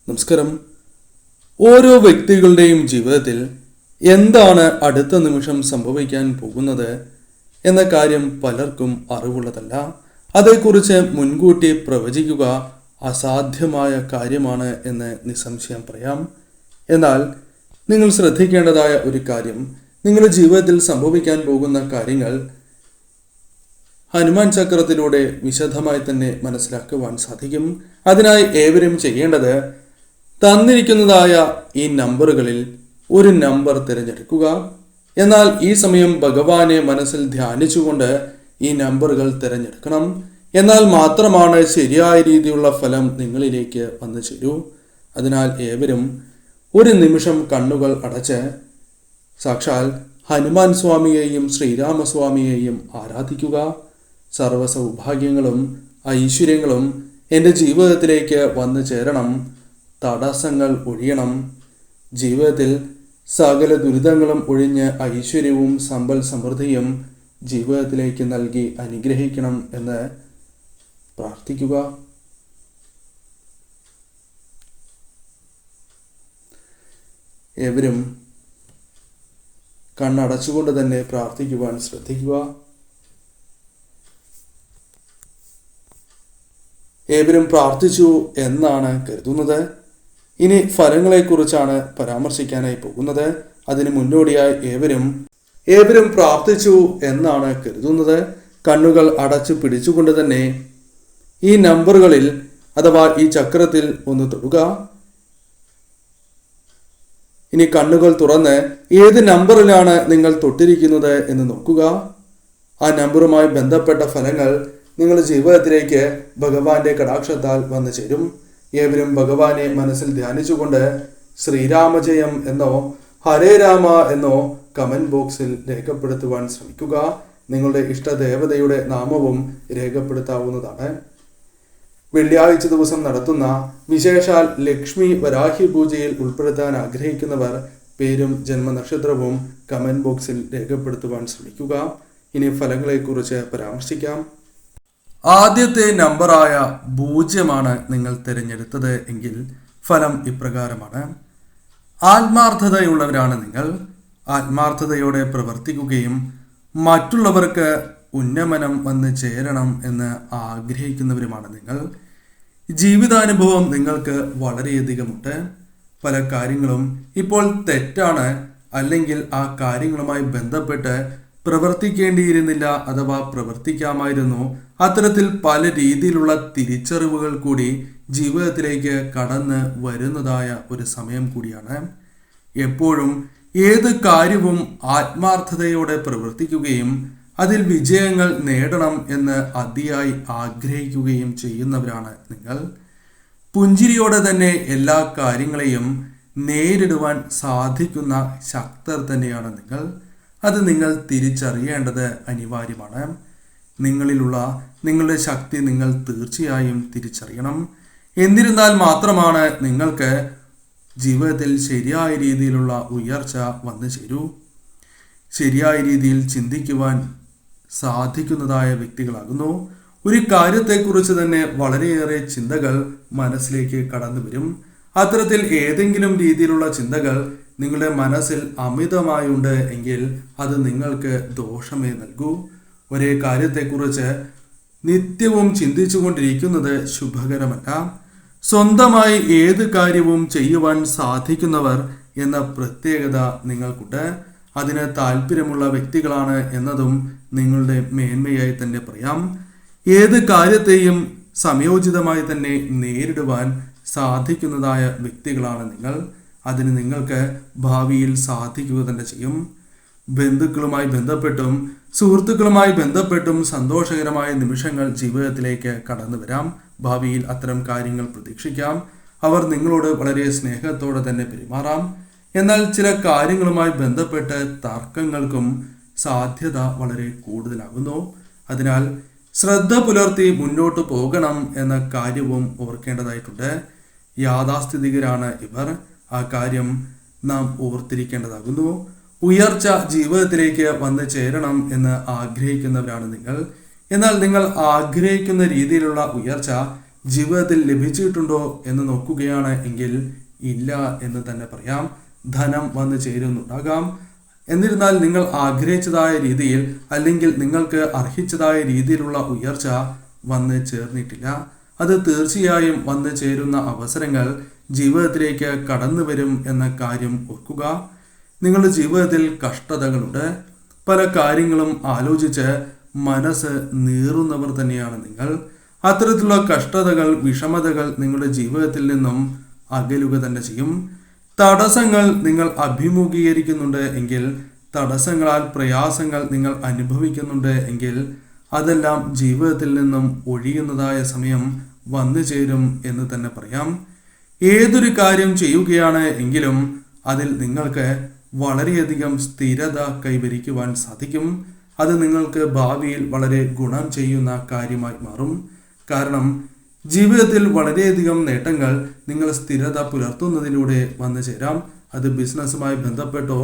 നമസ്കാരം. ഓരോ വ്യക്തികളുടെയും ജീവിതത്തിൽ എന്താണ് അടുത്ത നിമിഷം സംഭവിക്കാൻ പോകുന്നത് എന്ന കാര്യം പലർക്കും അറിവുള്ളതല്ല. അതേക്കുറിച്ച് മുൻകൂട്ടി പ്രവചിക്കുക അസാധ്യമായ കാര്യമാണ് എന്ന് നിസ്സംശയം പറയാം. എന്നാൽ നിങ്ങൾ ശ്രദ്ധിക്കേണ്ടതായ ഒരു കാര്യം, നിങ്ങളുടെ ജീവിതത്തിൽ സംഭവിക്കാൻ പോകുന്ന കാര്യങ്ങൾ ഹനുമാൻ ചക്രത്തിലൂടെ വിശദമായി തന്നെ മനസ്സിലാക്കുവാൻ സാധിക്കും. അതിനായി ഏവരും ചെയ്യേണ്ടത്, തന്നിരിക്കുന്നതായ ഈ നമ്പറുകളിൽ ഒരു നമ്പർ തിരഞ്ഞെടുക്കുക. എന്നാൽ ഈ സമയം ഭഗവാനെ മനസ്സിൽ ധ്യാനിച്ചുകൊണ്ട് ഈ നമ്പറുകൾ തിരഞ്ഞെടുക്കണം. എന്നാൽ മാത്രമാണ് ശരിയായ രീതിയിലുള്ള ഫലം നിങ്ങളിലേക്ക് വന്നു ചേരൂ. അതിനാൽ ഏവരും ഒരു നിമിഷം കണ്ണുകൾ അടച്ച് സാക്ഷാൽ ഹനുമാൻ സ്വാമിയെയും ശ്രീരാമസ്വാമിയെയും ആരാധിക്കുക. സർവ്വ സൗഭാഗ്യങ്ങളും ഐശ്വര്യങ്ങളും എൻ്റെ ജീവിതത്തിലേക്ക് വന്നു ചേരണം. തടസ്സങ്ങൾ ഒഴിയണം. ജീവിതത്തിൽ സകല ദുരിതങ്ങളും ഒഴിഞ്ഞ് ഐശ്വര്യവും സമ്പൽ സമൃദ്ധിയും ജീവിതത്തിലേക്ക് നൽകി അനുഗ്രഹിക്കണം എന്ന് പ്രാർത്ഥിക്കുക. ഏവരും കണ്ണടച്ചുകൊണ്ട് തന്നെ പ്രാർത്ഥിക്കുവാൻ ശ്രദ്ധിക്കുക. ഏവരും പ്രാർത്ഥിച്ചു എന്നാണ് കരുതുന്നത്. ഇനി ഫലങ്ങളെക്കുറിച്ചാണ് പരാമർശിക്കാനായി പോകുന്നത്. അതിന് മുന്നോടിയായി ഏവരും പ്രാർത്ഥിച്ചു എന്നാണ് കരുതുന്നത്. കണ്ണുകൾ അടച്ചു പിടിച്ചുകൊണ്ട് തന്നെ ഈ നമ്പറുകളിൽ അഥവാ ഈ ചക്രത്തിൽ ഒന്ന് തൊടുക. ഇനി കണ്ണുകൾ തുറന്ന് ഏത് നമ്പറിലാണ് നിങ്ങൾ തൊട്ടിരിക്കുന്നത് എന്ന് നോക്കുക. ആ നമ്പറുമായി ബന്ധപ്പെട്ട ഫലങ്ങൾ നിങ്ങളുടെ ജീവിതത്തിലേക്ക് ഭഗവാന്റെ കടാക്ഷത്താൽ വന്നു ചേരും. ഏവരും ഭഗവാനെ മനസ്സിൽ ധ്യാനിച്ചുകൊണ്ട് ശ്രീരാമജയം എന്നോ ഹരേ രാമ എന്നോ കമന്റ് ബോക്സിൽ രേഖപ്പെടുത്തുവാൻ ശ്രമിക്കുക. നിങ്ങളുടെ ഇഷ്ടദേവതയുടെ നാമവും രേഖപ്പെടുത്താവുന്നതാണ്. വെള്ളിയാഴ്ച ദിവസം നടത്തുന്ന വിശേഷാൽ ലക്ഷ്മി വരാഹി പൂജയിൽ ഉൾപ്പെടുത്താൻ ആഗ്രഹിക്കുന്നവർ പേരും ജന്മനക്ഷത്രവും കമന്റ് ബോക്സിൽ രേഖപ്പെടുത്തുവാൻ ശ്രമിക്കുക. ഇനി ഫലങ്ങളെക്കുറിച്ച് പരാമർശിക്കാം. ആദ്യത്തെ നമ്പറായ 0 നിങ്ങൾ തിരഞ്ഞെടുത്തത് എങ്കിൽ ഫലം ഇപ്രകാരമാണ്. ആത്മാർത്ഥതയുള്ളവരാണ് നിങ്ങൾ. ആത്മാർത്ഥതയോടെ പ്രവർത്തിക്കുകയും മറ്റുള്ളവർക്ക് ഉന്നമനം വന്ന് ചേരണം എന്ന് ആഗ്രഹിക്കുന്നവരുമാണ് നിങ്ങൾ. ജീവിതാനുഭവം നിങ്ങൾക്ക് വളരെയധികമുണ്ട്. പല കാര്യങ്ങളും ഇപ്പോൾ തെറ്റാണ്, അല്ലെങ്കിൽ ആ കാര്യങ്ങളുമായി ബന്ധപ്പെട്ട് പ്രവർത്തിക്കേണ്ടിയിരുന്നില്ല അഥവാ പ്രവർത്തിക്കാമായിരുന്നു. അത്തരത്തിൽ പല രീതിയിലുള്ള തിരിച്ചറിവുകൾ കൂടി ജീവിതത്തിലേക്ക് കടന്ന് വരുന്നതായ ഒരു സമയം കൂടിയാണ്. എപ്പോഴും ഏത് കാര്യവും ആത്മാർത്ഥതയോടെ പ്രവർത്തിക്കുകയും അതിൽ വിജയങ്ങൾ നേടണം എന്ന് അതിയായി ആഗ്രഹിക്കുകയും ചെയ്യുന്നവരാണ് നിങ്ങൾ. പുഞ്ചിരിയോടെ തന്നെ എല്ലാ കാര്യങ്ങളെയും നേരിടുവാൻ സാധിക്കുന്ന ശക്തർ തന്നെയാണ് നിങ്ങൾ. അത് നിങ്ങൾ തിരിച്ചറിയേണ്ടത് അനിവാര്യമാണ്. നിങ്ങളിലുള്ള നിങ്ങളുടെ ശക്തി നിങ്ങൾ തീർച്ചയായും തിരിച്ചറിയണം. എന്നിരുന്നാൽ മാത്രമാണ് നിങ്ങൾക്ക് ജീവിതത്തിൽ ശരിയായ രീതിയിലുള്ള ഉയർച്ച വന്നു ചേരൂ. ശരിയായ രീതിയിൽ ചിന്തിക്കുവാൻ സാധിക്കുന്നതായ വ്യക്തികളാകുന്നു. ഒരു കാര്യത്തെക്കുറിച്ച് തന്നെ വളരെയേറെ ചിന്തകൾ മനസ്സിലേക്ക് കടന്നു വരും. അത്തരത്തിൽ ഏതെങ്കിലും രീതിയിലുള്ള ചിന്തകൾ നിങ്ങളുടെ മനസ്സിൽ അമിതമായുണ്ട് എങ്കിൽ അത് നിങ്ങൾക്ക് ദോഷമേ നൽകൂ. ഒരേ കാര്യത്തെക്കുറിച്ച് നിത്യവും ചിന്തിച്ചു കൊണ്ടിരിക്കുന്നത് ശുഭകരമല്ല. സ്വന്തമായി ഏത് കാര്യവും ചെയ്യുവാൻ സാധിക്കുന്നവർ എന്ന പ്രത്യേകത നിങ്ങൾക്കുണ്ട്. അതിന് താല്പര്യമുള്ള വ്യക്തികളാണ് എന്നതും നിങ്ങളുടെ മേന്മയായി തന്നെ പറയാം. ഏത് കാര്യത്തെയും സംയോജിതമായി തന്നെ നേരിടുവാൻ സാധിക്കുന്നതായ വ്യക്തികളാണ് നിങ്ങൾ. അതിന് നിങ്ങൾക്ക് ഭാവിയിൽ സാധിക്കുക തന്നെ ചെയ്യും. ബന്ധുക്കളുമായി ബന്ധപ്പെട്ടും സുഹൃത്തുക്കളുമായി ബന്ധപ്പെട്ടും സന്തോഷകരമായ നിമിഷങ്ങൾ ജീവിതത്തിലേക്ക് കടന്നു വരാം. ഭാവിയിൽ അത്തരം കാര്യങ്ങൾ പ്രതീക്ഷിക്കാം. അവർ നിങ്ങളോട് വളരെ സ്നേഹത്തോടെ തന്നെ പെരുമാറാം. എന്നാൽ ചില കാര്യങ്ങളുമായി ബന്ധപ്പെട്ട് തർക്കങ്ങൾക്കും സാധ്യത വളരെ കൂടുതലാകുന്നു. അതിനാൽ ശ്രദ്ധ പുലർത്തി മുന്നോട്ട് പോകണം എന്ന കാര്യവും ഓർക്കേണ്ടതായിട്ടുണ്ട്. യാഥാസ്ഥിതികരാണ് ഇവർ. ആ കാര്യം നാം ഓർത്തിരിക്കേണ്ടതാകുന്നു. ഉയർച്ച ജീവിതത്തിലേക്ക് വന്നു ചേരണം എന്ന് ആഗ്രഹിക്കുന്നവരാണ് നിങ്ങൾ. എന്നാൽ നിങ്ങൾ ആഗ്രഹിക്കുന്ന രീതിയിലുള്ള ഉയർച്ച ജീവിതത്തിൽ ലഭിച്ചിട്ടുണ്ടോ എന്ന് നോക്കുകയാണ് എങ്കിൽ ഇല്ല എന്ന് തന്നെ പറയാം. ധനം വന്നു ചേരുന്നുണ്ടാകാം, എന്നിരുന്നാൽ നിങ്ങൾ ആഗ്രഹിച്ചതായ രീതിയിൽ അല്ലെങ്കിൽ നിങ്ങൾക്ക് അർഹിച്ചതായ രീതിയിലുള്ള ഉയർച്ച വന്ന് ചേർന്നിട്ടില്ല. അത് തീർച്ചയായും വന്നു ചേരുന്ന അവസരങ്ങൾ ജീവിതത്തിലേക്ക് കടന്നു വരും എന്ന കാര്യം ഓർക്കുക. നിങ്ങളുടെ ജീവിതത്തിൽ കഷ്ടതകളുണ്ട്. പല കാര്യങ്ങളും ആലോചിച്ച് മനസ്സ് നീറുന്നവർ തന്നെയാണ് നിങ്ങൾ. അത്തരത്തിലുള്ള കഷ്ടതകൾ, വിഷമതകൾ നിങ്ങളുടെ ജീവിതത്തിൽ നിന്നും അകലുക തന്നെ ചെയ്യും. തടസ്സങ്ങൾ നിങ്ങൾ അഭിമുഖീകരിക്കുന്നുണ്ട് എങ്കിൽ, തടസ്സങ്ങളാൽ പ്രയാസങ്ങൾ നിങ്ങൾ അനുഭവിക്കുന്നുണ്ട് എങ്കിൽ അതെല്ലാം ജീവിതത്തിൽ നിന്നും ഒഴിയുന്നതായ സമയം വന്നു ചേരും എന്ന് തന്നെ പറയാം. ഏതൊരു കാര്യം ചെയ്യുകയാണ് എങ്കിലും അതിൽ നിങ്ങൾക്ക് വളരെയധികം സ്ഥിരത കൈവരിക്കുവാൻ സാധിക്കും. അത് നിങ്ങൾക്ക് ഭാവിയിൽ വളരെ ഗുണം ചെയ്യുന്ന കാര്യമായി മാറും. കാരണം ജീവിതത്തിൽ വളരെയധികം നേട്ടങ്ങൾ നിങ്ങൾ സ്ഥിരത പുലർത്തുന്നതിലൂടെ വന്നു ചേരാം. അത് ബിസിനസ്സുമായി ബന്ധപ്പെട്ടോ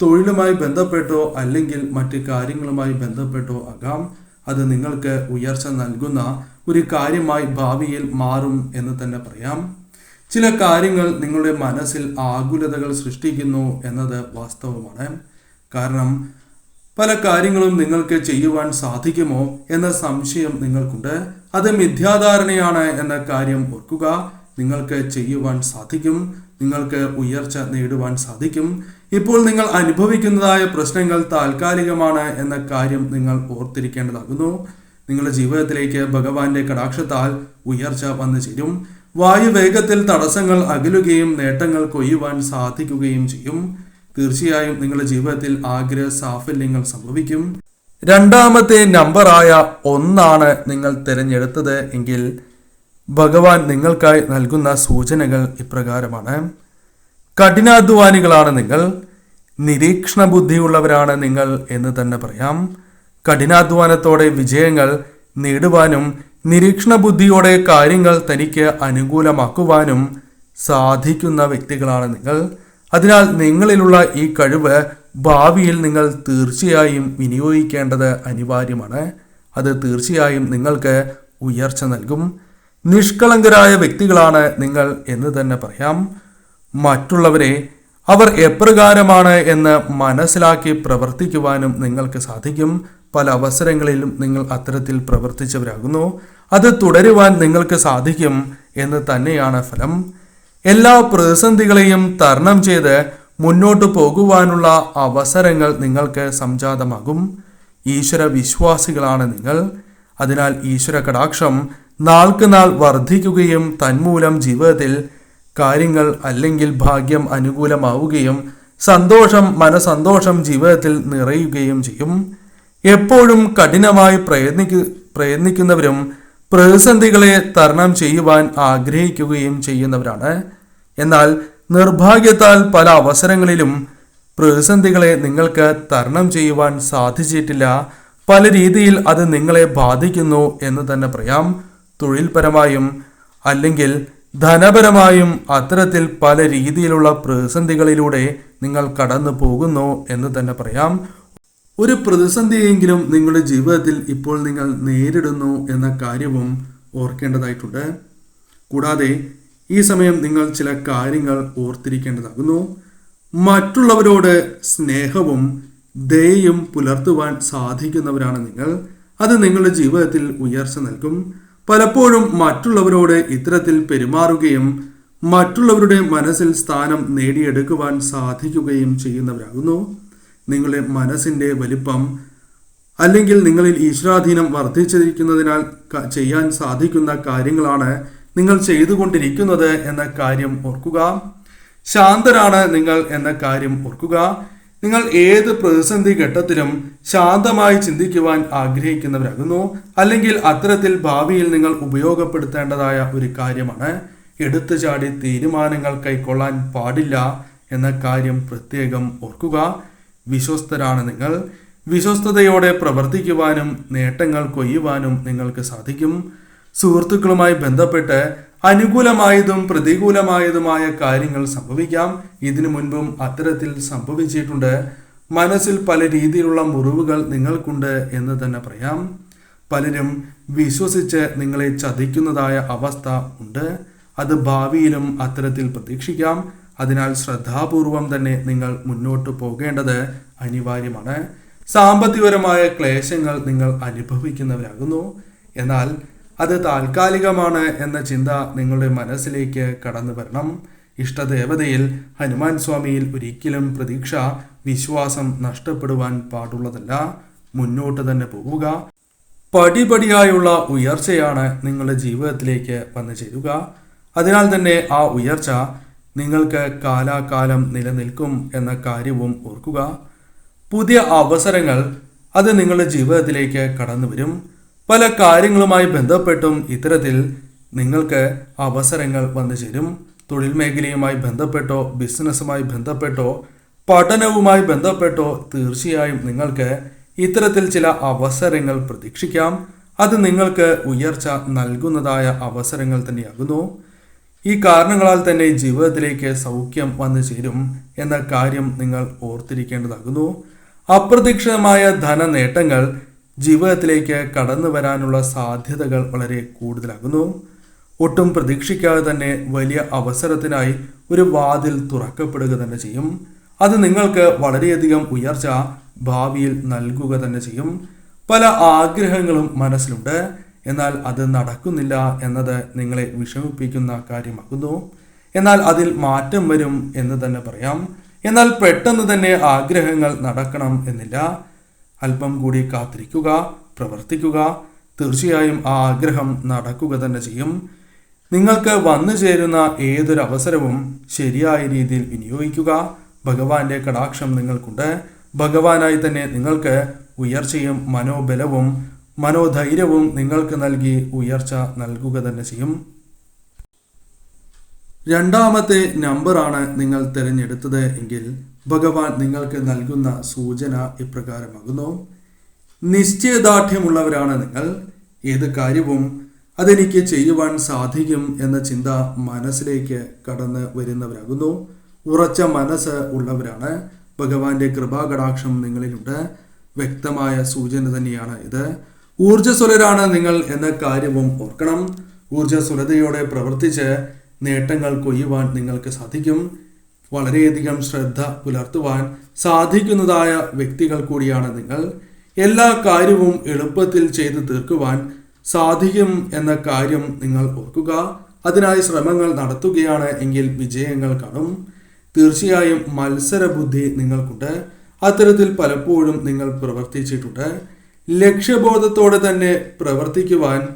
തൊഴിലുമായി ബന്ധപ്പെട്ടോ അല്ലെങ്കിൽ മറ്റ് കാര്യങ്ങളുമായി ബന്ധപ്പെട്ടോ ആകാം. അത് നിങ്ങൾക്ക് ഉയർച്ച നൽകുന്ന ഒരു കാര്യമായി ഭാവിയിൽ മാറും എന്ന് തന്നെ പറയാം. ചില കാര്യങ്ങൾ നിങ്ങളുടെ മനസ്സിൽ ആകുലതകൾ സൃഷ്ടിക്കുന്നു എന്നത് വാസ്തവമാണ്. കാരണം പല കാര്യങ്ങളും നിങ്ങൾക്ക് ചെയ്യുവാൻ സാധിക്കുമോ എന്ന സംശയം നിങ്ങൾക്കുണ്ട്. അത് മിഥ്യാധാരണയാണ് എന്ന കാര്യം ഓർക്കുക. നിങ്ങൾക്ക് ചെയ്യുവാൻ സാധിക്കും, നിങ്ങൾക്ക് ഉയർച്ച നേടുവാൻ സാധിക്കും. ഇപ്പോൾ നിങ്ങൾ അനുഭവിക്കുന്നതായ പ്രശ്നങ്ങൾ താൽക്കാലികമാണ് എന്ന കാര്യം നിങ്ങൾ ഓർത്തിരിക്കേണ്ടതാകുന്നു. നിങ്ങളുടെ ജീവിതത്തിലേക്ക് ഭഗവാന്റെ കടാക്ഷത്താൽ ഉയർച്ച വന്നു ചേരും. വായുവേഗത്തിൽ തടസ്സങ്ങൾ അകലുകയും നേട്ടങ്ങൾ കൊയ്യുവാൻ സാധിക്കുകയും ചെയ്യും. തീർച്ചയായും നിങ്ങളുടെ ജീവിതത്തിൽ ആഗ്രഹ സാഫല്യങ്ങൾ സംഭവിക്കും. രണ്ടാമത്തെ നമ്പറായ 1 നിങ്ങൾ തിരഞ്ഞെടുത്തത് എങ്കിൽ ഭഗവാൻ നിങ്ങൾക്കായി നൽകുന്ന സൂചനകൾ ഇപ്രകാരമാണ്. കഠിനാധ്വാനികളാണ് നിങ്ങൾ, നിരീക്ഷണ ബുദ്ധിയുള്ളവരാണ് നിങ്ങൾ എന്ന് തന്നെ പറയാം. കഠിനാധ്വാനത്തോടെ വിജയങ്ങൾ നേടുവാനും നിരീക്ഷണ ബുദ്ധിയോടെ കാര്യങ്ങൾ തനിക്ക് അനുകൂലമാക്കുവാനും സാധിക്കുന്ന വ്യക്തികളാണ് നിങ്ങൾ. അതിനാൽ നിങ്ങളിലുള്ള ഈ കഴിവ് ഭാവിയിൽ നിങ്ങൾ തീർച്ചയായും വിനിയോഗിക്കേണ്ടത് അനിവാര്യമാണ്. അത് തീർച്ചയായും നിങ്ങൾക്ക് ഉയർച്ച നൽകും. നിഷ്കളങ്കരായ വ്യക്തികളാണ് നിങ്ങൾ എന്ന് തന്നെ പറയാം. മറ്റുള്ളവരെ അവർ എപ്രകാരമാണ് എന്ന് മനസ്സിലാക്കി പ്രവർത്തിക്കുവാനും നിങ്ങൾക്ക് സാധിക്കും. പല അവസരങ്ങളിലും നിങ്ങൾ അത്തരത്തിൽ പ്രവർത്തിച്ചവരാകുന്നു. അത് തുടരുവാൻ നിങ്ങൾക്ക് സാധിക്കും എന്ന് തന്നെയാണ് ഫലം. എല്ലാ പ്രതിസന്ധികളെയും തരണം ചെയ്ത് മുന്നോട്ട് പോകുവാനുള്ള അവസരങ്ങൾ നിങ്ങൾക്ക് സംജാതമാകും. ഈശ്വര വിശ്വാസികളാണ് നിങ്ങൾ. അതിനാൽ ഈശ്വര കടാക്ഷം നാൾക്ക് നാൾ വർദ്ധിക്കുകയും തന്മൂലം ജീവിതത്തിൽ കാര്യങ്ങൾ അല്ലെങ്കിൽ ഭാഗ്യം അനുകൂലമാവുകയും മനസന്തോഷം ജീവിതത്തിൽ നിറയുകയും ചെയ്യും. എപ്പോഴും കഠിനമായി പ്രയത്നിക്കുന്നവരും പ്രതിസന്ധികളെ തരണം ചെയ്യുവാൻ ആഗ്രഹിക്കുകയും ചെയ്യുന്നവരാണ്. എന്നാൽ നിർഭാഗ്യത്താൽ പല അവസരങ്ങളിലും പ്രതിസന്ധികളെ നിങ്ങൾക്ക് തരണം ചെയ്യുവാൻ സാധിച്ചിട്ടില്ല. പല രീതിയിൽ അത് നിങ്ങളെ ബാധിക്കുന്നു എന്ന് തന്നെ പറയാം. തൊഴിൽപരമായും അല്ലെങ്കിൽ ധനപരമായും അത്തരത്തിൽ പല രീതിയിലുള്ള പ്രതിസന്ധികളിലൂടെ നിങ്ങൾ കടന്നു പോകുന്നു എന്ന് തന്നെ പറയാം. ഒരു പ്രതിസന്ധിയെങ്കിലും നിങ്ങളുടെ ജീവിതത്തിൽ ഇപ്പോൾ നിങ്ങൾ നേരിടുന്നു എന്ന കാര്യവും ഓർക്കേണ്ടതായിട്ടുണ്ട്. കൂടാതെ ഈ സമയം നിങ്ങൾ ചില കാര്യങ്ങൾ ഓർത്തിരിക്കേണ്ടതാകുന്നു. മറ്റുള്ളവരോട് സ്നേഹവും ദയയും പുലർത്തുവാൻ സാധിക്കുന്നവരാണ് നിങ്ങൾ. അത് നിങ്ങളുടെ ജീവിതത്തിൽ ഉയർച്ച നൽകും. പലപ്പോഴും മറ്റുള്ളവരോട് ഇത്തരത്തിൽ പെരുമാറുകയും മറ്റുള്ളവരുടെ മനസ്സിൽ സ്ഥാനം നേടിയെടുക്കുവാൻ സാധിക്കുകയും ചെയ്യുന്നവരാകുന്നു. നിങ്ങളുടെ മനസ്സിൻ്റെ വലിപ്പം അല്ലെങ്കിൽ നിങ്ങളിൽ ഈശ്വരാധീനം വർദ്ധിച്ചിരിക്കുന്നതിനാൽ ചെയ്യാൻ സാധിക്കുന്ന കാര്യങ്ങളാണ് നിങ്ങൾ ചെയ്തുകൊണ്ടിരിക്കുന്നത് എന്ന കാര്യം ഓർക്കുക. ശാന്തരാണ് നിങ്ങൾ എന്ന കാര്യം ഓർക്കുക. നിങ്ങൾ ഏത് പ്രതിസന്ധി ഘട്ടത്തിലും ശാന്തമായി ചിന്തിക്കുവാൻ ആഗ്രഹിക്കുന്നവരാകുന്നു. അല്ലെങ്കിൽ അത്തരത്തിൽ ഭാവിയിൽ നിങ്ങൾ ഉപയോഗപ്പെടുത്തേണ്ടതായ ഒരു കാര്യമാണ്. എടുത്തു ചാടി തീരുമാനങ്ങൾ കൈക്കൊള്ളാൻ പാടില്ല എന്ന കാര്യം പ്രത്യേകം ഓർക്കുക. വിശ്വസ്തരാണ് നിങ്ങൾ. വിശ്വസ്തയോടെ പ്രവർത്തിക്കുവാനും നേട്ടങ്ങൾ കൊയ്യുവാനും നിങ്ങൾക്ക് സാധിക്കും. സുഹൃത്തുക്കളുമായി ബന്ധപ്പെട്ട് അനുകൂലമായതും പ്രതികൂലമായതുമായ കാര്യങ്ങൾ സംഭവിക്കാം. ഇതിനു മുൻപും അത്തരത്തിൽ സംഭവിച്ചിട്ടുണ്ട്. മനസ്സിൽ പല രീതിയിലുള്ള മുറിവുകൾ നിങ്ങൾക്കുണ്ട് എന്ന് തന്നെ പറയാം. പലരും വിശ്വസിച്ച് നിങ്ങളെ ചതിക്കുന്നതായ അവസ്ഥ ഉണ്ട്. അത് ഭാവിയിലും അത്തരത്തിൽ പ്രതീക്ഷിക്കാം. അതിനാൽ ശ്രദ്ധാപൂർവം തന്നെ നിങ്ങൾ മുന്നോട്ട് പോകേണ്ടത് അനിവാര്യമാണ്. സാമ്പത്തികപരമായ ക്ലേശങ്ങൾ നിങ്ങൾ അനുഭവിക്കുന്നവരാകുന്നു. എന്നാൽ അത് താൽക്കാലികമാണ് എന്ന ചിന്ത നിങ്ങളുടെ മനസ്സിലേക്ക് കടന്നു വരണം. ഇഷ്ടദേവതയിൽ ഹനുമാൻ സ്വാമിയിൽ ഒരിക്കലും പ്രതീക്ഷ, വിശ്വാസം നഷ്ടപ്പെടുവാൻ പാടുള്ളതല്ല. മുന്നോട്ട് തന്നെ പോവുക. പടിപടിയായുള്ള ഉയർച്ചയാണ് നിങ്ങളുടെ ജീവിതത്തിലേക്ക് വന്നു ചേരുക. അതിനാൽ തന്നെ ആ ഉയർച്ച നിങ്ങൾക്ക് കാലാകാലം നിലനിൽക്കും എന്ന കാര്യവും ഓർക്കുക. പുതിയ അവസരങ്ങൾ അത് നിങ്ങളുടെ ജീവിതത്തിലേക്ക് കടന്നു വരും. പല കാര്യങ്ങളുമായി ബന്ധപ്പെട്ടും ഇത്തരത്തിൽ നിങ്ങൾക്ക് അവസരങ്ങൾ വന്നു ചേരും. തൊഴിൽ മേഖലയുമായി ബന്ധപ്പെട്ടോ, ബിസിനസ്സുമായി ബന്ധപ്പെട്ടോ, പഠനവുമായി ബന്ധപ്പെട്ടോ തീർച്ചയായും നിങ്ങൾക്ക് ഇത്തരത്തിൽ ചില അവസരങ്ങൾ പ്രതീക്ഷിക്കാം. അത് നിങ്ങൾക്ക് ഉയർച്ച നൽകുന്നതായ അവസരങ്ങൾ തന്നെയാകുന്നു. ഈ കാരണങ്ങളാൽ തന്നെ ജീവിതത്തിലേക്ക് സൗഖ്യം വന്നു ചേരും എന്ന കാര്യം നിങ്ങൾ ഓർത്തിരിക്കേണ്ടതാകുന്നു. അപ്രതീക്ഷിതമായ ധന നേട്ടങ്ങൾ ജീവിതത്തിലേക്ക് കടന്നു വരാനുള്ള സാധ്യതകൾ വളരെ കൂടുതലാകുന്നു. ഒട്ടും പ്രതീക്ഷിക്കാതെ തന്നെ വലിയ അവസരത്തിനായി ഒരു വാതിൽ തുറക്കപ്പെടുക തന്നെ ചെയ്യും. അത് നിങ്ങൾക്ക് വളരെയധികം ഉയർച്ച ഭാവിയിൽ നൽകുക തന്നെ ചെയ്യും. പല ആഗ്രഹങ്ങളും മനസ്സിലുണ്ട്, എന്നാൽ അത് നടക്കുന്നില്ല എന്നത് നിങ്ങളെ വിഷമിപ്പിക്കുന്ന കാര്യമാകുന്നു. എന്നാൽ അതിൽ മാറ്റം വരും എന്ന് തന്നെ പറയാം. എന്നാൽ പെട്ടെന്ന് തന്നെ ആഗ്രഹങ്ങൾ നടക്കണം എന്നില്ല. അല്പം കൂടി കാത്തിരിക്കുക, പ്രവർത്തിക്കുക. തീർച്ചയായും ആ ആഗ്രഹം നടക്കുക തന്നെ ചെയ്യും. നിങ്ങൾക്ക് വന്നു ചേരുന്ന ഏതൊരു അവസരവും ശരിയായ രീതിയിൽ വിനിയോഗിക്കുക. ഭഗവാന്റെ കടാക്ഷം നിങ്ങൾക്കുണ്ട്. ഭഗവാനായി തന്നെ നിങ്ങൾക്ക് ഉയർച്ചയും മനോബലവും മനോധൈര്യവും നിങ്ങൾക്ക് നൽകി ഉയർച്ച നൽകുക തന്നെ ചെയ്യും. രണ്ടാമത്തെ നമ്പറാണ് നിങ്ങൾ തിരഞ്ഞെടുത്തത് എങ്കിൽ ഭഗവാൻ നിങ്ങൾക്ക് നൽകുന്ന സൂചന ഇപ്രകാരമാകുന്നു. നിശ്ചയദാർഢ്യമുള്ളവരാണ് നിങ്ങൾ. ഏത് കാര്യവും അതെനിക്ക് ചെയ്യുവാൻ സാധിക്കും എന്ന ചിന്ത മനസ്സിലേക്ക് കടന്ന് വരുന്നവരാകുന്നു. ഉറച്ച മനസ്സ് ഉള്ളവരാണ്. ഭഗവാന്റെ കൃപാകടാക്ഷം നിങ്ങളിലുണ്ട്. വ്യക്തമായ സൂചന തന്നെയാണ് ഇത്. ഊർജ്ജസ്വലരാണ് നിങ്ങൾ എന്ന കാര്യവും ഓർക്കണം. ഊർജ്ജസ്വലതയോടെ പ്രവർത്തിച്ച് നേട്ടങ്ങൾ കൊയ്യുവാൻ നിങ്ങൾക്ക് സാധിക്കും. വളരെയധികം ശ്രദ്ധ പുലർത്തുവാൻ സാധിക്കുന്നതായ വ്യക്തികൾ കൂടിയാണ് നിങ്ങൾ. എല്ലാ കാര്യവും എളുപ്പത്തിൽ ചെയ്തു തീർക്കുവാൻ സാധിക്കും എന്ന കാര്യം നിങ്ങൾ ഓർക്കുക. അതിനായി ശ്രമങ്ങൾ നടത്തുകയാണ് എങ്കിൽ വിജയങ്ങൾ കാണും. തീർച്ചയായും മത്സര ബുദ്ധി നിങ്ങൾക്കുണ്ട്. അത്തരത്തിൽ പലപ്പോഴും നിങ്ങൾ പ്രവർത്തിച്ചിട്ടുണ്ട്. ലക്ഷ്യബോധത്തോടെ തന്നെ പ്രവർത്തിക്കുവാൻ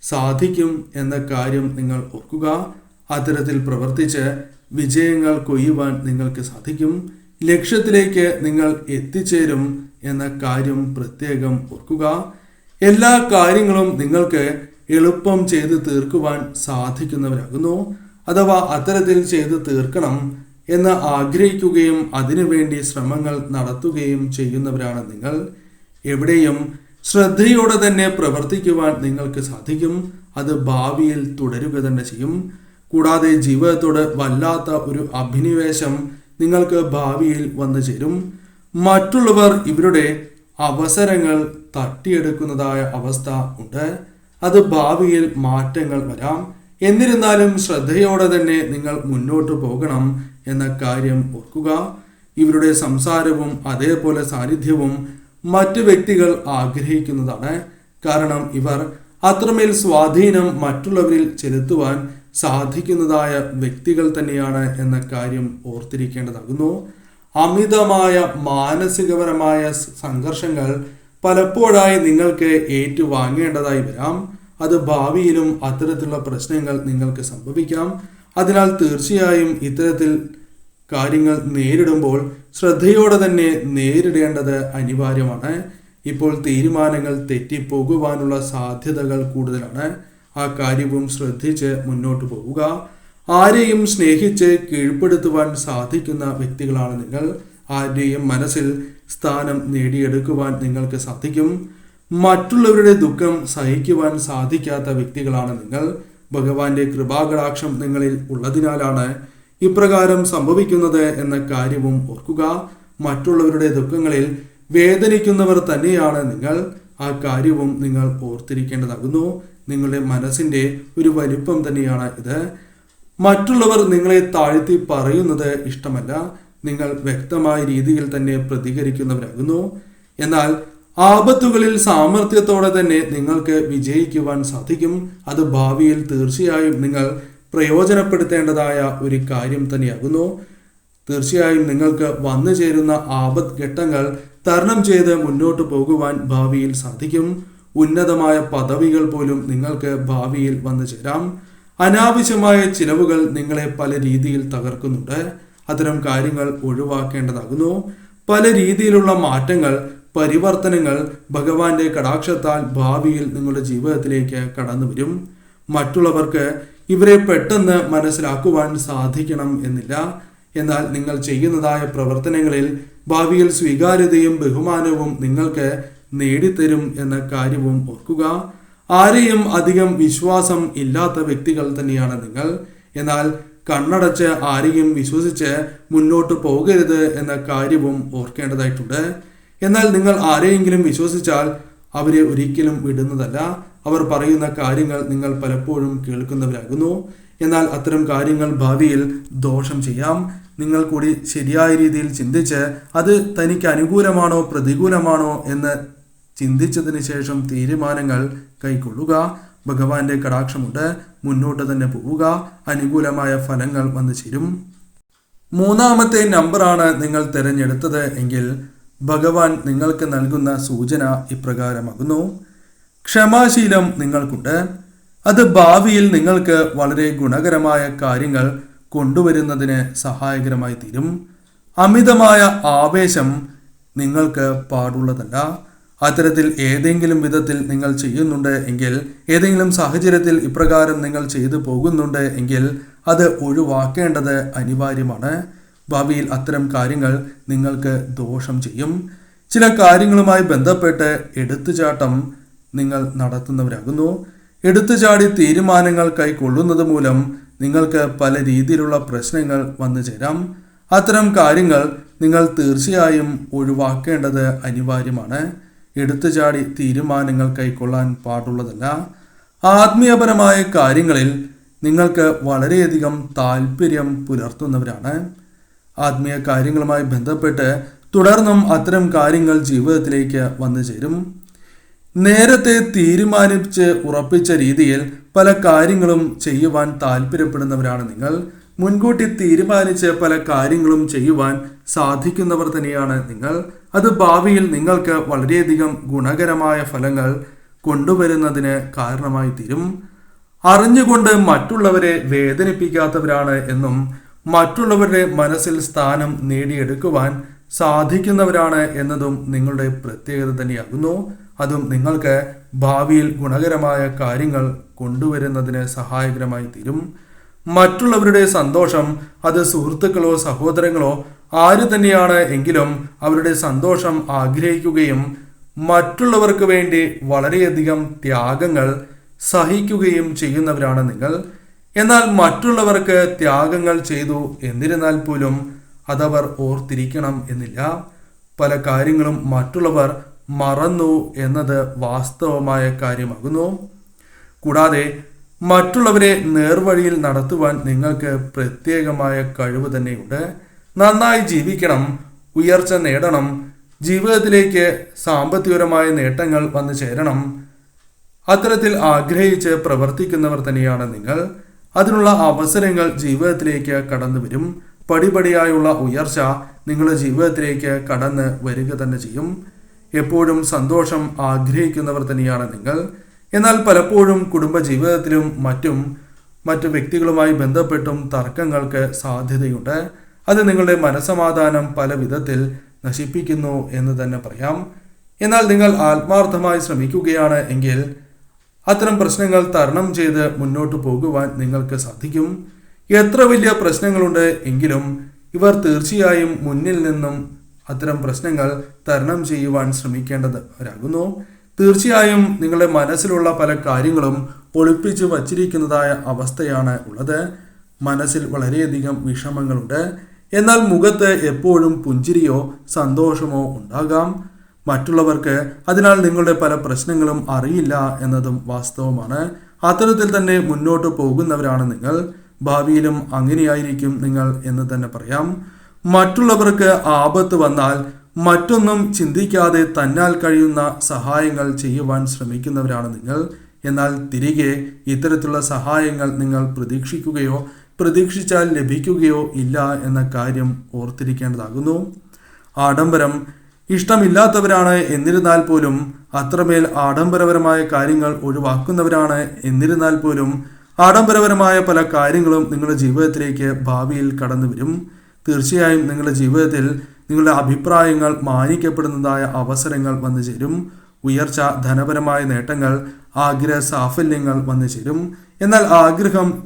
സാധിക്കും എന്ന കാര്യം നിങ്ങൾ ഓർക്കുക. അത്തരത്തിൽ പ്രവർത്തിച്ച് വിജയങ്ങൾ കൊയ്യുവാൻ നിങ്ങൾക്ക് സാധിക്കും. ലക്ഷ്യത്തിലേക്ക് നിങ്ങൾ എത്തിച്ചേരും എന്ന കാര്യം പ്രത്യേകം ഓർക്കുക. എല്ലാ കാര്യങ്ങളും നിങ്ങൾക്ക് എളുപ്പം ചെയ്ത് തീർക്കുവാൻ സാധിക്കുന്നവരാകുന്നു. അഥവാ അത്തരത്തിൽ ചെയ്ത് തീർക്കണം എന്ന് ആഗ്രഹിക്കുകയും അതിനുവേണ്ടി ശ്രമങ്ങൾ നടത്തുകയും ചെയ്യുന്നവരാണ് നിങ്ങൾ. എവിടെയും ശ്രദ്ധയോടെ തന്നെ പ്രവർത്തിക്കുവാൻ നിങ്ങൾക്ക് സാധിക്കും. അത് ഭാവിയിൽ തുടരുക തന്നെ ചെയ്യും. കൂടാതെ ജീവിതത്തോട് വല്ലാത്ത ഒരു അഭിനിവേശം നിങ്ങൾക്ക് ഭാവിയിൽ വന്നു ചേരും. മറ്റുള്ളവർ ഇവരുടെ അവസരങ്ങൾ തട്ടിയെടുക്കുന്നതായ അവസ്ഥ ഉണ്ട്. അത് ഭാവിയിൽ മാറ്റങ്ങൾ വരാം. എന്നിരുന്നാലും ശ്രദ്ധയോടെ തന്നെ നിങ്ങൾ മുന്നോട്ട് പോകണം എന്ന കാര്യം ഓർക്കുക. ഇവരുടെ സംസാരവും അതേപോലെ സാന്നിധ്യവും മറ്റു വ്യക്തികൾ ആഗ്രഹിക്കുന്നതാണ്. കാരണം ഇവർ അത്രമേൽ സ്വാധീനം മറ്റുള്ളവരിൽ ചെലുത്തുവാൻ സാധിക്കുന്നതായ വ്യക്തികൾ തന്നെയാണ് എന്ന കാര്യം ഓർത്തിരിക്കേണ്ടതാകുന്നു. അമിതമായ മാനസികപരമായ സംഘർഷങ്ങൾ പലപ്പോഴായി നിങ്ങൾക്ക് ഏറ്റുവാങ്ങേണ്ടതായി വരാം. അത് ഭാവിയിലും അത്തരത്തിലുള്ള പ്രശ്നങ്ങൾ നിങ്ങൾക്ക് സംഭവിക്കാം. അതിനാൽ തീർച്ചയായും ഇത്തരത്തിൽ കാര്യങ്ങൾ നേരിടുമ്പോൾ ശ്രദ്ധയോടെ തന്നെ നേരിടേണ്ടത് അനിവാര്യമാണ്. ഇപ്പോൾ തീരുമാനങ്ങൾ തെറ്റിപ്പോകുവാനുള്ള സാധ്യതകൾ കൂടുതലാണ്. ആ കാര്യവും ശ്രദ്ധിച്ച് മുന്നോട്ട് പോവുക. ആരെയും സ്നേഹിച്ച് കീഴ്പ്പെടുത്തുവാൻ സാധിക്കുന്ന വ്യക്തികളാണ് നിങ്ങൾ. ആരുടെയും മനസ്സിൽ സ്ഥാനം നേടിയെടുക്കുവാൻ നിങ്ങൾക്ക് സാധിക്കും. മറ്റുള്ളവരുടെ ദുഃഖം സഹിക്കുവാൻ സാധിക്കാത്ത വ്യക്തികളാണ് നിങ്ങൾ. ഭഗവാന്റെ കൃപാകടാക്ഷം നിങ്ങളിൽ ഉള്ളതിനാലാണ് ഇപ്രകാരം സംഭവിക്കുന്നത് എന്ന കാര്യവും ഓർക്കുക. മറ്റുള്ളവരുടെ ദുഃഖങ്ങളിൽ വേദനിക്കുന്നവർ തന്നെയാണ് നിങ്ങൾ. ആ കാര്യവും നിങ്ങൾ ഓർത്തിരിക്കേണ്ടതാകുന്നു. നിങ്ങളുടെ മനസ്സിൻ്റെ ഒരു വലിപ്പം തന്നെയാണ് ഇത്. മറ്റുള്ളവർ നിങ്ങളെ താഴ്ത്തി പറയുന്നത് ഇഷ്ടമല്ല. നിങ്ങൾ വ്യക്തമായ രീതിയിൽ തന്നെ പ്രതികരിക്കുന്നവരാകുന്നു. എന്നാൽ ആപത്തുകളിൽ സാമർഥ്യത്തോടെ തന്നെ നിങ്ങൾക്ക് വിജയിക്കുവാൻ സാധിക്കും. അത് ഭാവിയിൽ തീർച്ചയായും നിങ്ങൾ പ്രയോജനപ്പെടുത്തേണ്ടതായ ഒരു കാര്യം തന്നെയാകുന്നു. തീർച്ചയായും നിങ്ങൾക്ക് വന്നു ചേരുന്ന ആപത്ത് ഘട്ടങ്ങൾ തരണം ചെയ്ത് മുന്നോട്ട് പോകുവാൻ ഭാവിയിൽ സാധിക്കും. ഉന്നതമായ പദവികൾ പോലും നിങ്ങൾക്ക് ഭാവിയിൽ വന്നു ചേരാം. അനാവശ്യമായ ചിലവുകൾ നിങ്ങളെ പല രീതിയിൽ തകർക്കുന്നുണ്ട്. അത്തരം കാര്യങ്ങൾ ഒഴിവാക്കേണ്ടതാകുന്നു. പല രീതിയിലുള്ള മാറ്റങ്ങൾ, പരിവർത്തനങ്ങൾ ഭഗവാന്റെ കടാക്ഷത്താൽ ഭാവിയിൽ നിങ്ങളുടെ ജീവിതത്തിലേക്ക് കടന്നു വരും. മറ്റുള്ളവർക്ക് ഇവരെ പെട്ടെന്ന് മനസ്സിലാക്കുവാൻ സാധിക്കണം എന്നില്ല. എന്നാൽ നിങ്ങൾ ചെയ്യുന്നതായ പ്രവർത്തനങ്ങളിൽ ഭാവിയിൽ സ്വീകാര്യതയും ബഹുമാനവും നിങ്ങൾക്ക് നേടിത്തരും എന്ന കാര്യവും ഓർക്കുക. ആരെയും അധികം വിശ്വാസം ഇല്ലാത്ത വ്യക്തികൾ തന്നെയാണ് നിങ്ങൾ. എന്നാൽ കണ്ണടച്ച് ആരെയും വിശ്വസിച്ച് മുന്നോട്ട് പോകരുത് എന്ന കാര്യവും ഓർക്കേണ്ടതായിട്ടുണ്ട്. എന്നാൽ നിങ്ങൾ ആരെയെങ്കിലും വിശ്വസിച്ചാൽ അവരെ ഒരിക്കലും വിടുന്നതല്ല. അവർ പറയുന്ന കാര്യങ്ങൾ നിങ്ങൾ പലപ്പോഴും കേൾക്കുന്നവരാകുന്നു. എന്നാൽ അത്തരം കാര്യങ്ങൾ ഭാവിയിൽ ദോഷം ചെയ്യാം. നിങ്ങൾ കൂടി ശരിയായ രീതിയിൽ ചിന്തിച്ച് അത് തനിക്ക് അനുകൂലമാണോ പ്രതികൂലമാണോ എന്ന് ചിന്തിച്ചതിന് ശേഷം തീരുമാനങ്ങൾ കൈക്കൊള്ളുക. ഭഗവാന്റെ കടാക്ഷമുണ്ട്. മുന്നോട്ട് തന്നെ പോവുക. അനുകൂലമായ ഫലങ്ങൾ വന്നു ചേരും. 3ാമത്തെ നമ്പറാണ് നിങ്ങൾ തിരഞ്ഞെടുത്തത് എങ്കിൽ ഭഗവാൻ നിങ്ങൾക്ക് നൽകുന്ന സൂചന ഇപ്രകാരമാകുന്നു. ക്ഷമാശീലം നിങ്ങൾക്കുണ്ട്. അത് ഭാവിയിൽ നിങ്ങൾക്ക് വളരെ ഗുണകരമായ കാര്യങ്ങൾ കൊണ്ടുവരുന്നതിന് സഹായകരമായി തീരും. അമിതമായ ആവേശം നിങ്ങൾക്ക് പാടുള്ളതല്ല. അത്തരത്തിൽ ഏതെങ്കിലും വിധത്തിൽ നിങ്ങൾ ചെയ്യുന്നുണ്ട് എങ്കിൽ, ഏതെങ്കിലും സാഹചര്യത്തിൽ ഇപ്രകാരം നിങ്ങൾ ചെയ്തു പോകുന്നുണ്ട് എങ്കിൽ അത് ഒഴിവാക്കേണ്ടത് അനിവാര്യമാണ്. ഭാവിയിൽ അത്തരം കാര്യങ്ങൾ നിങ്ങൾക്ക് ദോഷം ചെയ്യും. ചില കാര്യങ്ങളുമായി ബന്ധപ്പെട്ട് എടുത്തുചാട്ടം നിങ്ങൾ നടത്തുന്നവരാകുന്നു. എടുത്തുചാടി തീരുമാനങ്ങൾ കൈക്കൊള്ളുന്നത് മൂലം നിങ്ങൾക്ക് പല രീതിയിലുള്ള പ്രശ്നങ്ങൾ വന്നു ചേരാം. അത്തരം കാര്യങ്ങൾ നിങ്ങൾ തീർച്ചയായും ഒഴിവാക്കേണ്ടത് അനിവാര്യമാണ്. എടുത്തുചാടി തീരുമാനങ്ങൾ കൈക്കൊള്ളാൻ പാടുള്ളതല്ല. ആത്മീയപരമായ കാര്യങ്ങളിൽ നിങ്ങൾക്ക് വളരെയധികം താല്പര്യം പുലർത്തുന്നവരാണ്. ആത്മീയ കാര്യങ്ങളുമായി ബന്ധപ്പെട്ട് തുടർന്നും അത്തരം കാര്യങ്ങൾ ജീവിതത്തിലേക്ക് വന്നു ചേരും. നേരത്തെ തീരുമാനിച്ച് ഉറപ്പിച്ച രീതിയിൽ പല കാര്യങ്ങളും ചെയ്യുവാൻ താല്പര്യപ്പെടുന്നവരാണ് നിങ്ങൾ. മുൻകൂട്ടി തീരുമാനിച്ച് പല കാര്യങ്ങളും ചെയ്യുവാൻ സാധിക്കുന്നവർ തന്നെയാണ് നിങ്ങൾ. അത് ഭാവിയിൽ നിങ്ങൾക്ക് വളരെയധികം ഗുണകരമായ ഫലങ്ങൾ കൊണ്ടുവരുന്നതിന് കാരണമായി തീരും. അറിഞ്ഞുകൊണ്ട് മറ്റുള്ളവരെ വേദനിപ്പിക്കാത്തവരാണ് എന്നും മറ്റുള്ളവരുടെ മനസ്സിൽ സ്ഥാനം നേടിയെടുക്കുവാൻ സാധിക്കുന്നവരാണ് എന്നതും നിങ്ങളുടെ പ്രത്യേകത തന്നെയാകുന്നു. അതും നിങ്ങൾക്ക് ഭാവിയിൽ ഗുണകരമായ കാര്യങ്ങൾ കൊണ്ടുവരുന്നതിന് സഹായകരമായി തീരും. മറ്റുള്ളവരുടെ സന്തോഷം, അത് സുഹൃത്തുക്കളോ സഹോദരങ്ങളോ ആര് തന്നെയാണ് എങ്കിലും അവരുടെ സന്തോഷം ആഗ്രഹിക്കുകയും മറ്റുള്ളവർക്ക് വേണ്ടി വളരെയധികം ത്യാഗങ്ങൾ സഹിക്കുകയും ചെയ്യുന്നവരാണ് നിങ്ങൾ. എന്നാൽ മറ്റുള്ളവർക്ക് ത്യാഗങ്ങൾ ചെയ്തു എന്നിരുന്നാൽ പോലും അതവർ ഓർത്തിരിക്കണം എന്നില്ല. പല കാര്യങ്ങളും മറ്റുള്ളവർ മറന്നു എന്നത് വാസ്തവമായ കാര്യമാകുന്നു. കൂടാതെ മറ്റുള്ളവരെ നേർവഴിയിൽ നടത്തുവാൻ നിങ്ങൾക്ക് പ്രത്യേകമായ കഴിവ് തന്നെയുണ്ട്. നന്നായി ജീവിക്കണം, ഉയർച്ച നേടണം, ജീവിതത്തിലേക്ക് സാമ്പത്തികപരമായ നേട്ടങ്ങൾ വന്നു ചേരണം. അത്തരത്തിൽ ആഗ്രഹിച്ച് പ്രവർത്തിക്കുന്നവർ തന്നെയാണ് നിങ്ങൾ. അതിനുള്ള അവസരങ്ങൾ ജീവിതത്തിലേക്ക് കടന്നു വരും. പടിപടിയായുള്ള ഉയർച്ച നിങ്ങളുടെ ജീവിതത്തിലേക്ക് കടന്ന് വരിക തന്നെ ചെയ്യും. എപ്പോഴും സന്തോഷം ആഗ്രഹിക്കുന്നവർ തന്നെയാണ് നിങ്ങൾ. എന്നാൽ പലപ്പോഴും കുടുംബജീവിതത്തിലും മറ്റു വ്യക്തികളുമായി ബന്ധപ്പെട്ടും തർക്കങ്ങൾക്ക് സാധ്യതയുണ്ട്. അത് നിങ്ങളുടെ മനസ്സമാധാനം പല വിധത്തിൽ നശിപ്പിക്കുന്നു എന്ന് തന്നെ പറയാം. എന്നാൽ നിങ്ങൾ ആത്മാർത്ഥമായി ശ്രമിക്കുകയാണ് എങ്കിൽ അത്തരം പ്രശ്നങ്ങൾ തരണം ചെയ്ത് മുന്നോട്ട് പോകുവാൻ നിങ്ങൾക്ക് സാധിക്കും. എത്ര വലിയ പ്രശ്നങ്ങളുണ്ട് എങ്കിലും ഇവർ തീർച്ചയായും മുന്നിൽ നിന്നും അത്തരം പ്രശ്നങ്ങൾ തരണം ചെയ്യുവാൻ ശ്രമിക്കേണ്ടവരാകുന്നു. തീർച്ചയായും നിങ്ങളുടെ മനസ്സിലുള്ള പല കാര്യങ്ങളും ഒളിപ്പിച്ചു വച്ചിരിക്കുന്നതായ അവസ്ഥയാണ് ഉള്ളത്. മനസ്സിൽ വളരെയധികം വിഷമങ്ങളുണ്ട്. എന്നാൽ മുഖത്ത് എപ്പോഴും പുഞ്ചിരിയോ സന്തോഷമോ ഉണ്ടാകാം. മറ്റുള്ളവർക്ക് അതിനാൽ നിങ്ങളുടെ പല പ്രശ്നങ്ങളും അറിയില്ല എന്നതും വാസ്തവമാണ്. അത്തരത്തിൽ തന്നെ മുന്നോട്ട് പോകുന്നവരാണ് നിങ്ങൾ. ഭാവിയിലും അങ്ങനെയായിരിക്കും നിങ്ങൾ എന്ന് തന്നെ പറയാം. മറ്റുള്ളവർക്ക് ആപത്ത് വന്നാൽ മറ്റൊന്നും ചിന്തിക്കാതെ തന്നാൽ കഴിയുന്ന സഹായങ്ങൾ ചെയ്യുവാൻ ശ്രമിക്കുന്നവരാണ് നിങ്ങൾ. എന്നാൽ തിരികെ ഇത്തരത്തിലുള്ള സഹായങ്ങൾ നിങ്ങൾ പ്രതീക്ഷിക്കുകയോ പ്രതീക്ഷിച്ചാൽ ലഭിക്കുകയോ ഇല്ല എന്ന കാര്യം ഓർത്തിരിക്കേണ്ടതാകുന്നു. ആഡംബരം ഇഷ്ടമില്ലാത്തവരാണ് എന്നിരുന്നാൽ പോലും, അത്രമേൽ ആഡംബരപരമായ കാര്യങ്ങൾ ഒഴിവാക്കുന്നവരാണ് എന്നിരുന്നാൽ പോലും, ആഡംബരപരമായ പല കാര്യങ്ങളും നിങ്ങളുടെ ജീവിതത്തിലേക്ക് ഭാവിയിൽ കടന്നു വരും. തീർച്ചയായും നിങ്ങളുടെ ജീവിതത്തിൽ നിങ്ങളുടെ അഭിപ്രായങ്ങൾ മാനിക്കപ്പെടുന്നതായ അവസരങ്ങൾ വന്നു ചേരും. ഉയർച്ച, ധനപരമായ നേട്ടങ്ങൾ, ആഗ്രഹ സാഫല്യങ്ങൾ വന്നു ചേരും. എന്നാൽ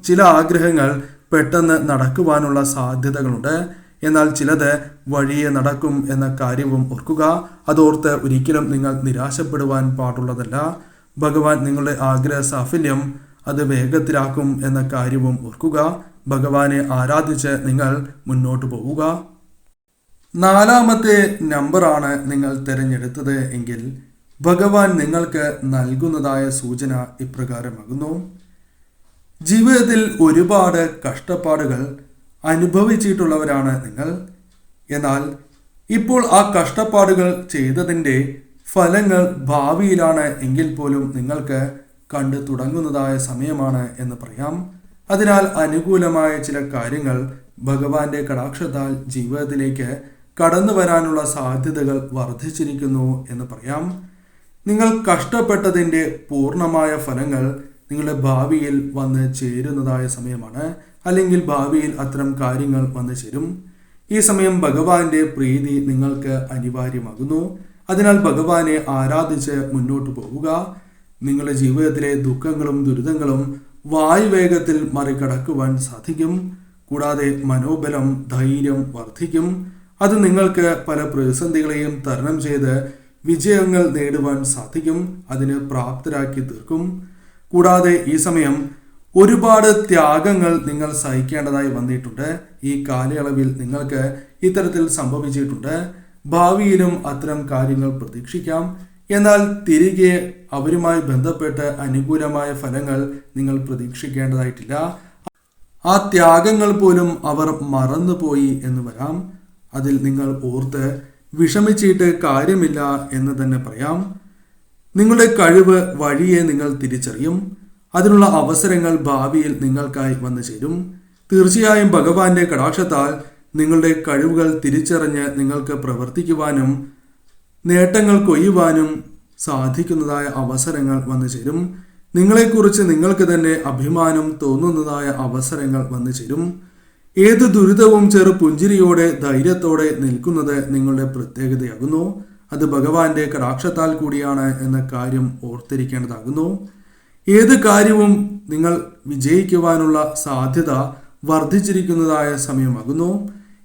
ചില ആഗ്രഹങ്ങൾ പെട്ടെന്ന് നടക്കുവാനുള്ള സാധ്യതകളുണ്ട്. എന്നാൽ ചിലത് വഴിയെ നടക്കും എന്ന കാര്യവും ഓർക്കുക. അതോർത്ത് ഒരിക്കലും നിങ്ങൾ നിരാശപ്പെടുവാൻ പാടുള്ളതല്ല. ഭഗവാൻ നിങ്ങളുടെ ആഗ്രഹ സാഫല്യം അത് വേഗത്തിലാക്കും എന്ന കാര്യവും ഓർക്കുക. ഭഗവാനെ ആരാധിച്ച് നിങ്ങൾ മുന്നോട്ട് പോവുക. 4ാമത്തെ നമ്പറാണ് നിങ്ങൾ തിരഞ്ഞെടുത്തത് എങ്കിൽ ഭഗവാൻ നിങ്ങൾക്ക് നൽകുന്നതായ സൂചന ഇപ്രകാരമാകുന്നു. ജീവിതത്തിൽ ഒരുപാട് കഷ്ടപ്പാടുകൾ അനുഭവിച്ചിട്ടുള്ളവരാണ് നിങ്ങൾ. എന്നാൽ ഇപ്പോൾ ആ കഷ്ടപ്പാടുകൾ ചെയ്തതിൻ്റെ ഫലങ്ങൾ ഭാവിയിലാണ് എങ്കിൽ പോലും നിങ്ങൾക്ക് കണ്ടു തുടങ്ങുന്നതായ സമയമാണ് എന്ന് പറയാം. അതിനാൽ അനുകൂലമായ ചില കാര്യങ്ങൾ ഭഗവാന്റെ കടാക്ഷത്താൽ ജീവിതത്തിലേക്ക് കടന്നു വരാനുള്ള സാധ്യതകൾ വർദ്ധിച്ചിരിക്കുന്നു എന്ന് പറയാം. നിങ്ങൾ കഷ്ടപ്പെട്ടതിൻ്റെ പൂർണ്ണമായ ഫലങ്ങൾ നിങ്ങളുടെ ഭാവിയിൽ വന്ന് ചേരുന്നതായ സമയമാണ്. അല്ലെങ്കിൽ ഭാവിയിൽ അത്തരം കാര്യങ്ങൾ വന്നു ചേരും. ഈ സമയം ഭഗവാന്റെ പ്രീതി നിങ്ങൾക്ക് അനിവാര്യമാകുന്നു. അതിനാൽ ഭഗവാനെ ആരാധിച്ച് മുന്നോട്ട് പോവുക. നിങ്ങളുടെ ജീവിതത്തിലെ ദുഃഖങ്ങളും ദുരിതങ്ങളും വായുവേഗത്തിൽ മറികടക്കുവാൻ സാധിക്കും. കൂടാതെ മനോബലം, ധൈര്യം വർദ്ധിക്കും. അത് നിങ്ങൾക്ക് പല പ്രതിസന്ധികളെയും തരണം ചെയ്ത് വിജയങ്ങൾ നേടുവാൻ സാധിക്കും. അതിന് പ്രാപ്തരാക്കി തീർക്കും. കൂടാതെ ഈ സമയം ഒരുപാട് ത്യാഗങ്ങൾ നിങ്ങൾ സഹിക്കേണ്ടതായി വന്നിട്ടുണ്ട്. ഈ കാലയളവിൽ നിങ്ങൾക്ക് ഇത്തരത്തിൽ സംഭവിച്ചിട്ടുണ്ട്. ഭാവിയിലും അത്തരം കാര്യങ്ങൾ പ്രതീക്ഷിക്കാം. എന്നാൽ തിരികെ അവരുമായി ബന്ധപ്പെട്ട് അനുകൂലമായ ഫലങ്ങൾ നിങ്ങൾ പ്രതീക്ഷിക്കേണ്ടതായിട്ടില്ല. ആ ത്യാഗങ്ങൾ പോലും അവർ മറന്നുപോയി എന്ന് വരാം. അതിൽ നിങ്ങൾ ഓർത്ത് വിഷമിച്ചിട്ട് കാര്യമില്ല എന്ന് തന്നെ പറയാം. നിങ്ങളുടെ കഴിവ് വഴിയെ നിങ്ങൾ തിരിച്ചറിയും. അതിനുള്ള അവസരങ്ങൾ ഭാവിയിൽ നിങ്ങൾക്കായി വന്നു ചേരും. തീർച്ചയായും ഭഗവാന്റെ കടാക്ഷത്താൽ നിങ്ങളുടെ കഴിവുകൾ തിരിച്ചറിഞ്ഞ് നിങ്ങൾക്ക് പ്രവർത്തിക്കുവാനും നേട്ടങ്ങൾ കൊയ്യുവാനും സാധിക്കുന്നതായ അവസരങ്ങൾ വന്നു ചേരും. നിങ്ങളെക്കുറിച്ച് നിങ്ങൾക്ക് തന്നെ അഭിമാനം തോന്നുന്നതായ അവസരങ്ങൾ വന്നു ചേരും. ഏത് ദുരിതവും ചെറു പുഞ്ചിരിയോടെ ധൈര്യത്തോടെ നിൽക്കുന്നത് നിങ്ങളുടെ പ്രത്യേകതയാകുന്നു. അത് ഭഗവാന്റെ കടാക്ഷത്താൽ കൂടിയാണ് എന്ന കാര്യം ഓർത്തിരിക്കേണ്ടതാകുന്നു. ഏത് കാര്യവും നിങ്ങൾ വിജയിക്കുവാനുള്ള സാധ്യത വർദ്ധിച്ചിരിക്കുന്നതായ സമയമാകുന്നു.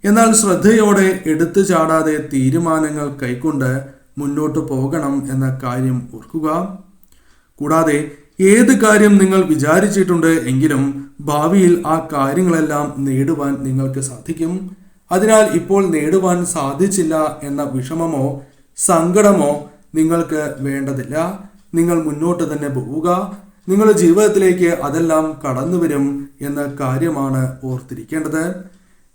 എന്നാൽ ശ്രദ്ധയോടെ എടുത്തു ചാടാതെ തീരുമാനങ്ങൾ കൈക്കൊണ്ട് മുന്നോട്ട് പോകണം എന്ന കാര്യം ഓർക്കുക. കൂടാതെ ഏത് കാര്യം നിങ്ങൾ വിചാരിച്ചിട്ടുണ്ട് എങ്കിലും ഭാവിയിൽ ആ കാര്യങ്ങളെല്ലാം നേടുവാൻ നിങ്ങൾക്ക് സാധിക്കും. അതിനാൽ ഇപ്പോൾ നേടുവാൻ സാധിച്ചില്ല എന്ന വിഷമമോ സങ്കടമോ നിങ്ങൾക്ക് വേണ്ടതില്ല. നിങ്ങൾ മുന്നോട്ട് തന്നെ പോവുക. നിങ്ങളുടെ ജീവിതത്തിലേക്ക് അതെല്ലാം കടന്നു വരും എന്ന കാര്യമാണ് ഓർത്തിരിക്കേണ്ടത്.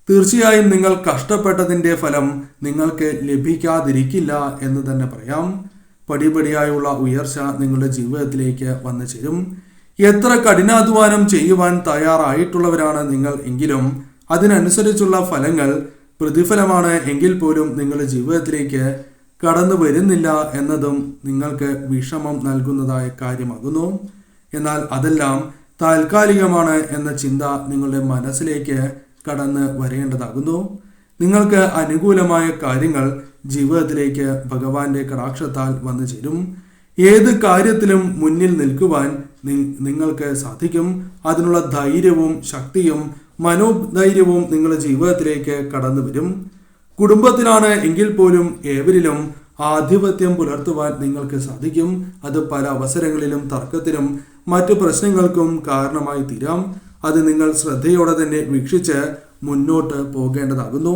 തീർച്ചയായും നിങ്ങൾ കഷ്ടപ്പെട്ടതിൻ്റെ ഫലം നിങ്ങൾക്ക് ലഭിക്കാതിരിക്കില്ല എന്ന് തന്നെ പറയാം. പടിപടിയായുള്ള ഉയർച്ച നിങ്ങളുടെ ജീവിതത്തിലേക്ക് വന്നു ചേരും. എത്ര കഠിനാധ്വാനം ചെയ്യുവാൻ തയ്യാറായിട്ടുള്ളവരാണ് നിങ്ങൾ എങ്കിലും അതിനനുസരിച്ചുള്ള ഫലങ്ങൾ പ്രതിഫലമാണ് എങ്കിൽ പോലും നിങ്ങളുടെ ജീവിതത്തിലേക്ക് കടന്നു വരുന്നില്ല എന്നതും നിങ്ങൾക്ക് വിഷമം നൽകുന്നതായ കാര്യമാകുന്നു. എന്നാൽ അതെല്ലാം താൽക്കാലികമാണ് എന്ന ചിന്ത നിങ്ങളുടെ മനസ്സിലേക്ക് കടന്ന് വരേണ്ടതാകുന്നു. നിങ്ങൾക്ക് അനുകൂലമായ കാര്യങ്ങൾ ജീവിതത്തിലേക്ക് ഭഗവാന്റെ കടാക്ഷത്താൽ വന്നു ചേരും. ഏത് കാര്യത്തിലും മുന്നിൽ നിൽക്കുവാൻ നിങ്ങൾക്ക് സാധിക്കും. അതിനുള്ള ധൈര്യവും ശക്തിയും മനോധൈര്യവും നിങ്ങളുടെ ജീവിതത്തിലേക്ക് കടന്നു വരും. കുടുംബത്തിലാണ് എങ്കിൽ പോലും ഏവരിലും ആധിപത്യം പുലർത്തുവാൻ നിങ്ങൾക്ക് സാധിക്കും. അത് പല അവസരങ്ങളിലും തർക്കത്തിനും മറ്റു പ്രശ്നങ്ങൾക്കും കാരണമായി തീരാം. അത് നിങ്ങൾ ശ്രദ്ധയോടെ തന്നെ വീക്ഷിച്ച് മുന്നോട്ട് പോകേണ്ടതാകുന്നു.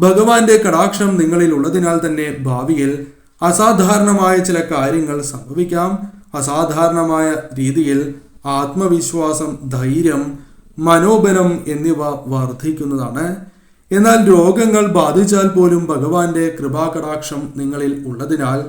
ഭഗവാന്റെ കടാക്ഷം നിങ്ങളിൽ ഉള്ളതിനാൽ തന്നെ ഭാവിയിൽ അസാധാരണമായ ചില കാര്യങ്ങൾ സംഭവിക്കാം. അസാധാരണമായ രീതിയിൽ ആത്മവിശ്വാസം, ധൈര്യം, മനോബലം എന്നിവ വർദ്ധിക്കുന്നതാണ്. എന്നാൽ രോഗങ്ങൾ ബാധിച്ചാൽ പോലും ഭഗവാന്റെ കൃപാകടാക്ഷം നിങ്ങളിൽ ഉള്ളതിനാൽ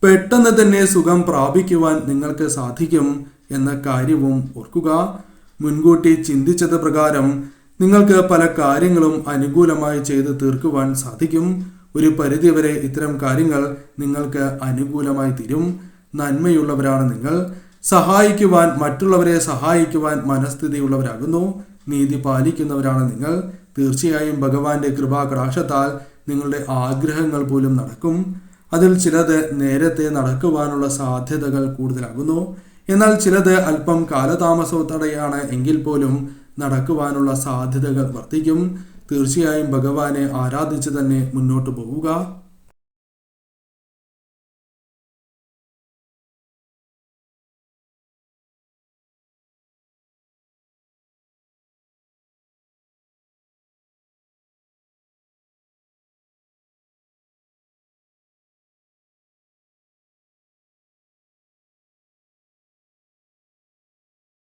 പെട്ടെന്ന് തന്നെ സുഖം പ്രാപിക്കുവാൻ നിങ്ങൾക്ക് സാധിക്കും എന്ന കാര്യവും ഓർക്കുക. മുൻകൂട്ടി ചിന്തിച്ചത് പ്രകാരം നിങ്ങൾക്ക് പല കാര്യങ്ങളും അനുകൂലമായി ചെയ്ത് തീർക്കുവാൻ സാധിക്കും. ഒരു പരിധിവരെ ഇത്തരം കാര്യങ്ങൾ നിങ്ങൾക്ക് അനുകൂലമായി തീരും. നന്മയുള്ളവരാണ് നിങ്ങൾ. സഹായിക്കുവാൻ, മറ്റുള്ളവരെ സഹായിക്കുവാൻ മനസ്ഥിതിയുള്ളവരാകുന്നു. നീതി പാലിക്കുന്നവരാണ് നിങ്ങൾ. തീർച്ചയായും ഭഗവാന്റെ കൃപാകടാക്ഷത്താൽ നിങ്ങളുടെ ആഗ്രഹങ്ങൾ പോലും നടക്കും. അതിൽ ചിലത് നേരത്തെ നടക്കുവാനുള്ള സാധ്യതകൾ കൂടുതലാകുന്നു. എന്നാൽ ചിലത് അല്പം കാലതാമസത്തോടെയാണ് എങ്കിൽ പോലും നടക്കുവാനുള്ള സാധ്യതകൾ വർദ്ധിക്കും. തീർച്ചയായും ഭഗവാനെ ആരാധിച്ച് തന്നെ മുന്നോട്ട് പോവുക.